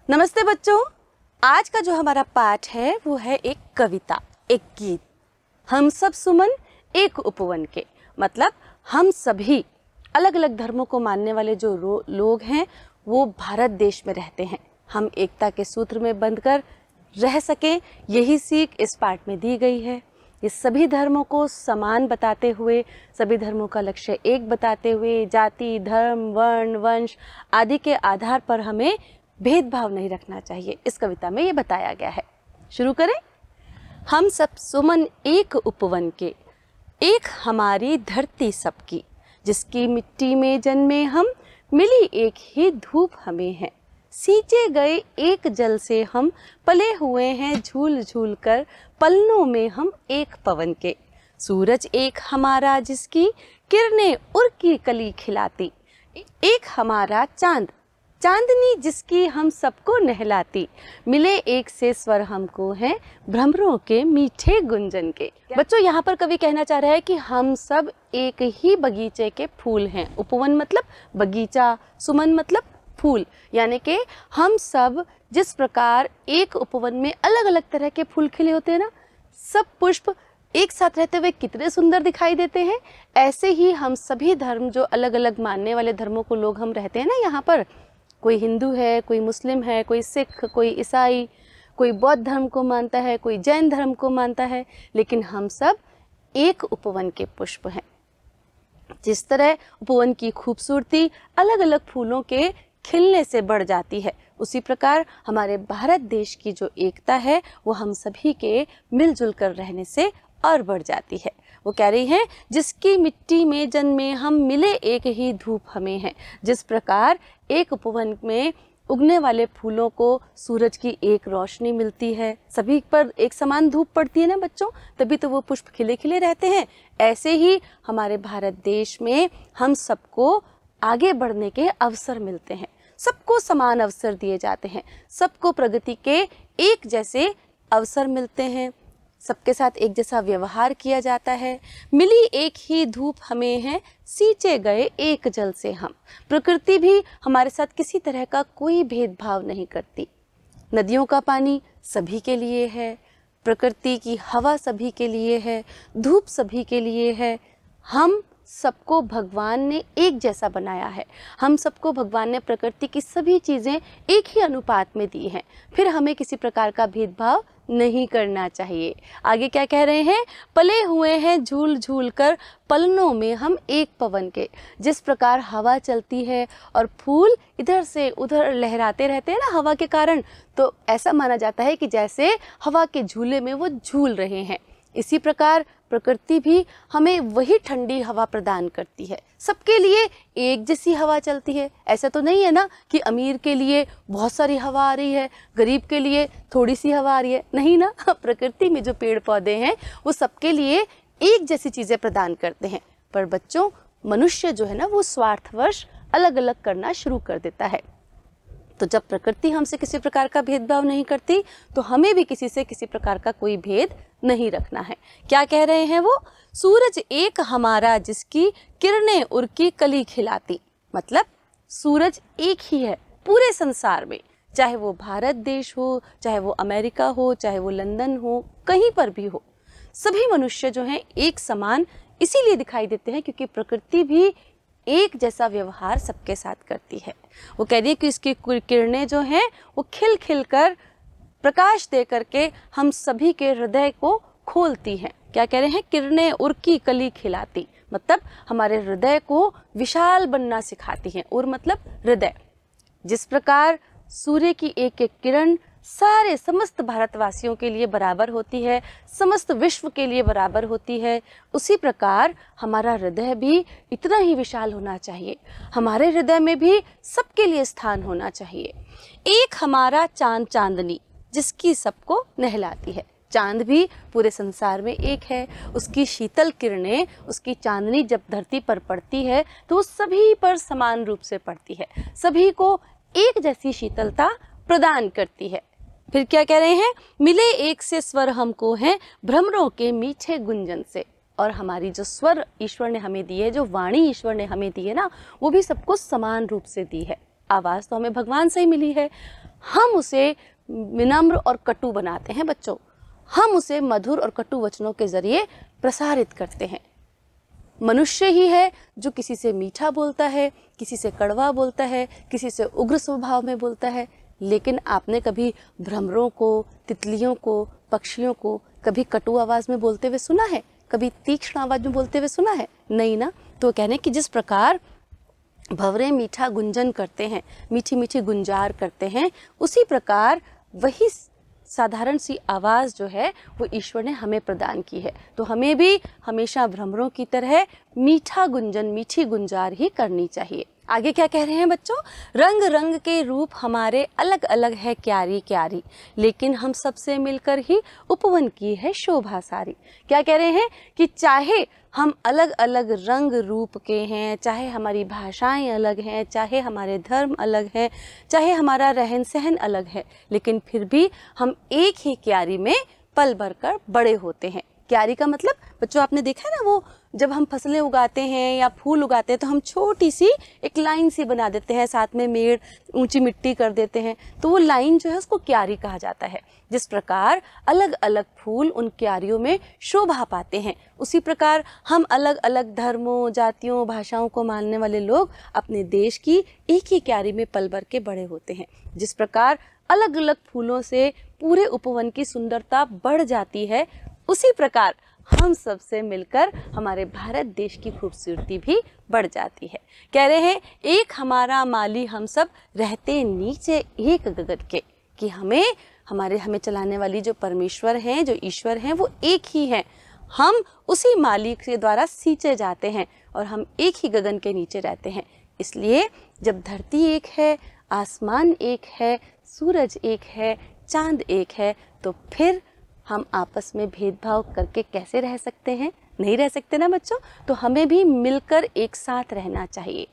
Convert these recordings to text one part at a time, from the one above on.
नमस्ते बच्चों। आज का जो हमारा पाठ है वो है एक कविता, एक गीत। हम सब सुमन एक उपवन के, मतलब हम सभी अलग अलग धर्मों को मानने वाले जो लोग हैं वो भारत देश में रहते हैं। हम एकता के सूत्र में बंधकर रह सकें, यही सीख इस पाठ में दी गई है। ये सभी धर्मों को समान बताते हुए, सभी धर्मों का लक्ष्य एक बताते हुए, जाति, धर्म, वर्ण, वंश आदि के आधार पर हमें भेदभाव नहीं रखना चाहिए। इस कविता में ये बताया गया है। शुरू करें। हम सब सुमन एक उपवन के, एक हमारी धरती सबकी, जिसकी मिट्टी में जन्मे हम, मिली एक ही धूप हमें है। सींचे गए एक जल से हम, पले हुए हैं झूल झूल कर, पलनों में हम एक पवन के। सूरज एक हमारा जिसकी किरणें उर की कली खिलाती, एक हमारा चांद, चांदनी जिसकी हम सबको नहलाती, मिले एक से स्वर हमको हैं भ्रमरों के मीठे गुंजन के। बच्चों, यहाँ पर कवि कहना चाह रहा है कि हम सब एक ही बगीचे के फूल हैं। उपवन मतलब बगीचा, सुमन मतलब फूल, यानी कि हम सब जिस प्रकार एक उपवन में अलग अलग तरह के फूल खिले होते हैं ना, सब पुष्प एक साथ रहते हुए कितने सुंदर दिखाई देते हैं, ऐसे ही हम सभी धर्म जो अलग अलग मानने वाले धर्मों को लोग हम रहते हैं ना, यहाँ पर कोई हिंदू है, कोई मुस्लिम है, कोई सिख, कोई ईसाई, कोई बौद्ध धर्म को मानता है, कोई जैन धर्म को मानता है, लेकिन हम सब एक उपवन के पुष्प हैं। जिस तरह उपवन की खूबसूरती अलग अलग फूलों के खिलने से बढ़ जाती है, उसी प्रकार हमारे भारत देश की जो एकता है वो हम सभी के मिलजुल कर रहने से और बढ़ जाती है। वो कह रही हैं, जिसकी मिट्टी में जन्मे हम, मिले एक ही धूप हमें है। जिस प्रकार एक उपवन में उगने वाले फूलों को सूरज की एक रोशनी मिलती है, सभी पर एक समान धूप पड़ती है ना बच्चों, तभी तो वो पुष्प खिले खिले रहते हैं। ऐसे ही हमारे भारत देश में हम सबको आगे बढ़ने के अवसर मिलते हैं, सबको समान अवसर दिए जाते हैं, सबको प्रगति के एक जैसे अवसर मिलते हैं, सबके साथ एक जैसा व्यवहार किया जाता है। मिली एक ही धूप हमें है, सींचे गए एक जल से हम। प्रकृति भी हमारे साथ किसी तरह का कोई भेदभाव नहीं करती। नदियों का पानी सभी के लिए है, प्रकृति की हवा सभी के लिए है, धूप सभी के लिए है। हम सबको भगवान ने एक जैसा बनाया है, हम सबको भगवान ने प्रकृति की सभी चीज़ें एक ही अनुपात में दी हैं, फिर हमें किसी प्रकार का भेदभाव नहीं करना चाहिए। आगे क्या कह रहे हैं, पले हुए हैं झूल झूल कर, पलनों में हम एक पवन के। जिस प्रकार हवा चलती है और फूल इधर से उधर लहराते रहते हैं ना हवा के कारण, तो ऐसा माना जाता है कि जैसे हवा के झूले में वो झूल रहे हैं। इसी प्रकार प्रकृति भी हमें वही ठंडी हवा प्रदान करती है। सबके लिए एक जैसी हवा चलती है। ऐसा तो नहीं है ना कि अमीर के लिए बहुत सारी हवा आ रही है, गरीब के लिए थोड़ी सी हवा आ रही है, नहीं ना। प्रकृति में जो पेड़ पौधे हैं वो सबके लिए एक जैसी चीज़ें प्रदान करते हैं। पर बच्चों, मनुष्य जो है ना वो स्वार्थवश अलग अलग करना शुरू कर देता है। तो जब प्रकृति हमसे किसी प्रकार का भेदभाव नहीं करती, तो हमें भी किसी से किसी प्रकार का कोई भेद नहीं रखना है। क्या कह रहे हैं वो, सूरज एक हमारा जिसकी किरणें उर की कली खिलाती, मतलब सूरज एक ही है पूरे संसार में, चाहे वो भारत देश हो, चाहे वो अमेरिका हो, चाहे वो लंदन हो, कहीं पर भी हो, सभी मनुष्य जो हैं एक समान इसीलिए दिखाई देते हैं क्योंकि प्रकृति भी एक जैसा व्यवहार सबके साथ करती है। वो कह रही है कि इसकी किरणें जो हैं वो खिल खिल कर प्रकाश दे करके हम सभी के हृदय को खोलती हैं। क्या कह रहे हैं, किरणें उर की कली खिलाती, मतलब हमारे हृदय को विशाल बनना सिखाती हैं। उर मतलब हृदय। जिस प्रकार सूर्य की एक एक किरण सारे समस्त भारतवासियों के लिए बराबर होती है, समस्त विश्व के लिए बराबर होती है, उसी प्रकार हमारा हृदय भी इतना ही विशाल होना चाहिए। हमारे हृदय में भी सबके लिए स्थान होना चाहिए। एक हमारा चांद, चांदनी जिसकी सबको नहलाती है। चांद भी पूरे संसार में एक है, उसकी शीतल किरणें, उसकी चांदनी जब धरती पर पड़ती है तो वो सभी पर समान रूप से पड़ती है, सभी को एक जैसी शीतलता प्रदान करती है। फिर क्या कह रहे हैं, मिले एक से स्वर हमको हैं भ्रमरों के मीठे गुंजन से। और हमारी जो स्वर ईश्वर ने हमें दी है, जो वाणी ईश्वर ने हमें दी है ना, वो भी सबको समान रूप से दी है। आवाज़ तो हमें भगवान से ही मिली है, हम उसे विनम्र और कटु बनाते हैं बच्चों। हम उसे मधुर और कटु वचनों के जरिए प्रसारित करते हैं। मनुष्य ही है जो किसी से मीठा बोलता है, किसी से कड़वा बोलता है, किसी से उग्र स्वभाव में बोलता है। लेकिन आपने कभी भ्रमरों को, तितलियों को, पक्षियों को कभी कटु आवाज में बोलते हुए सुना है? कभी तीक्ष्ण आवाज में बोलते हुए सुना है? नहीं ना। तो कहने कि जिस प्रकार भंवरे मीठा गुंजन करते हैं, मीठी मीठी गुंजार करते हैं, उसी प्रकार वही साधारण सी आवाज़ जो है वो ईश्वर ने हमें प्रदान की है। तो हमें भी हमेशा भ्रमरों की तरह मीठा गुंजन, मीठी गुंजार ही करनी चाहिए। आगे क्या कह रहे हैं बच्चों? रंग रंग के रूप हमारे अलग अलग है क्यारी क्यारी, लेकिन हम सबसे मिलकर ही उपवन की है शोभा सारी। क्या कह रहे हैं कि चाहे हम अलग अलग रंग रूप के हैं, चाहे हमारी भाषाएं अलग हैं, चाहे हमारे धर्म अलग हैं, चाहे हमारा रहन सहन अलग है, लेकिन फिर भी हम एक ही क्यारी में पल भर कर बड़े होते हैं। क्यारी का मतलब बच्चों आपने देखा है ना, वो जब हम फसलें उगाते हैं या फूल उगाते हैं तो हम छोटी सी एक लाइन सी बना देते हैं, साथ में मेड़ ऊंची मिट्टी कर देते हैं, तो वो लाइन जो है उसको क्यारी कहा जाता है। जिस प्रकार अलग अलग फूल उन क्यारियों में शोभा पाते हैं, उसी प्रकार हम अलग अलग धर्मों, जातियों, भाषाओं को मानने वाले लोग अपने देश की एक ही क्यारी में पल भर के बड़े होते हैं। जिस प्रकार अलग अलग फूलों से पूरे उपवन की सुंदरता बढ़ जाती है, उसी प्रकार हम सब से मिलकर हमारे भारत देश की खूबसूरती भी बढ़ जाती है। कह रहे हैं एक हमारा माली हम सब रहते नीचे एक गगन के, कि हमें चलाने वाली जो परमेश्वर हैं, जो ईश्वर हैं, वो एक ही हैं। हम उसी मालिक के द्वारा सींचे जाते हैं और हम एक ही गगन के नीचे रहते हैं। इसलिए जब धरती एक है, आसमान एक है, सूरज एक है, चांद एक है, तो फिर हम आपस में भेदभाव करके कैसे रह सकते हैं? नहीं रह सकते ना बच्चों। तो हमें भी मिलकर एक साथ रहना चाहिए।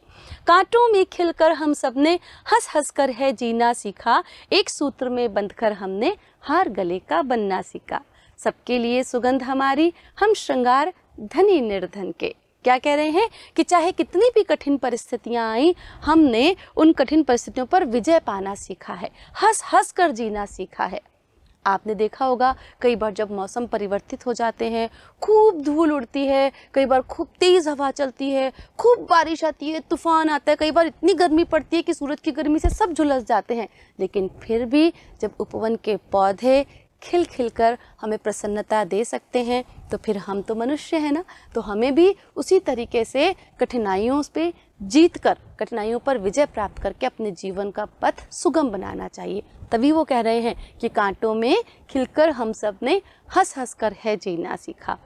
कांटों में खिलकर हम सबने हंस हंस कर है जीना सीखा, एक सूत्र में बंधकर हमने हार गले का बनना सीखा। सबके लिए सुगंध हमारी, हम श्रृंगार धनी निर्धन के। क्या कह रहे हैं कि चाहे कितनी भी कठिन परिस्थितियां आई, हमने उन कठिन परिस्थितियों पर विजय पाना सीखा है, हंस हंस कर जीना सीखा है। आपने देखा होगा कई बार जब मौसम परिवर्तित हो जाते हैं, खूब धूल उड़ती है, कई बार खूब तेज़ हवा चलती है, खूब बारिश आती है, तूफान आता है, कई बार इतनी गर्मी पड़ती है कि सूरज की गर्मी से सब झुलस जाते हैं। लेकिन फिर भी जब उपवन के पौधे खिल खिल कर हमें प्रसन्नता दे सकते हैं, तो फिर हम तो मनुष्य हैं ना, तो हमें भी उसी तरीके से कठिनाइयों पे जीत कर, कठिनाइयों पर विजय प्राप्त करके अपने जीवन का पथ सुगम बनाना चाहिए। तभी वो कह रहे हैं कि कांटों में खिलकर हम सब ने हंस हंस कर है जीना सीखा,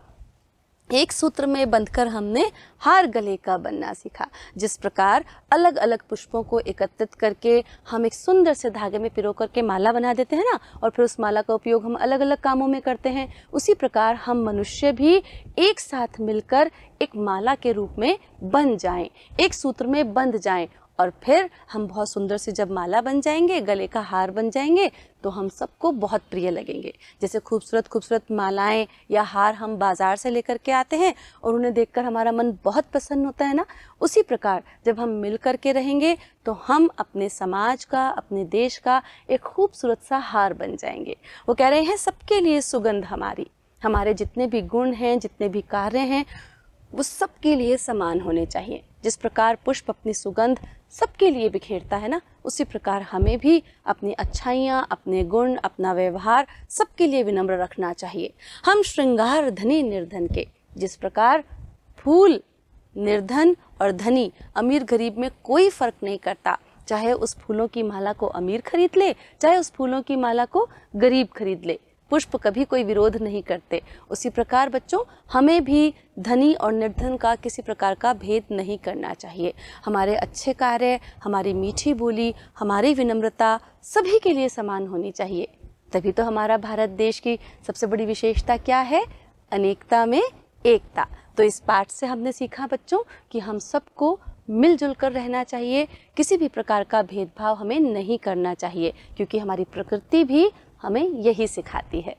एक सूत्र में बंधकर हमने हार गले का बनना सीखा। जिस प्रकार अलग अलग पुष्पों को एकत्रित करके हम एक सुंदर से धागे में पिरो करके माला बना देते हैं ना, और फिर उस माला का उपयोग हम अलग अलग कामों में करते हैं, उसी प्रकार हम मनुष्य भी एक साथ मिलकर एक माला के रूप में बन जाएं, एक सूत्र में बंध जाएं, और फिर हम बहुत सुंदर से जब माला बन जाएंगे, गले का हार बन जाएंगे, तो हम सबको बहुत प्रिय लगेंगे। जैसे खूबसूरत खूबसूरत मालाएं या हार हम बाज़ार से लेकर के आते हैं और उन्हें देखकर हमारा मन बहुत प्रसन्न होता है ना, उसी प्रकार जब हम मिल कर के रहेंगे तो हम अपने समाज का, अपने देश का एक खूबसूरत सा हार बन जाएंगे। वो कह रहे हैं सबके लिए सुगंध हमारी, हमारे जितने भी गुण हैं, जितने भी कार्य हैं, वो सबके लिए समान होने चाहिए। जिस प्रकार पुष्प अपनी सुगंध सबके लिए बिखेरता है ना, उसी प्रकार हमें भी अपनी अच्छाइयाँ, अपने गुण, अपना व्यवहार सबके लिए विनम्र रखना चाहिए। हम श्रृंगार धनी निर्धन के, जिस प्रकार फूल निर्धन और धनी, अमीर गरीब में कोई फर्क नहीं करता, चाहे उस फूलों की माला को अमीर खरीद ले, चाहे उस फूलों की माला को गरीब खरीद ले, पुष्प कभी कोई विरोध नहीं करते। उसी प्रकार बच्चों हमें भी धनी और निर्धन का किसी प्रकार का भेद नहीं करना चाहिए। हमारे अच्छे कार्य, हमारी मीठी बोली, हमारी विनम्रता सभी के लिए समान होनी चाहिए। तभी तो हमारा भारत देश की सबसे बड़ी विशेषता क्या है? अनेकता में एकता। तो इस पाठ से हमने सीखा बच्चों कि हम सबको मिलजुल कर रहना चाहिए, किसी भी प्रकार का भेदभाव हमें नहीं करना चाहिए, क्योंकि हमारी प्रकृति भी हमें यही सिखाती है।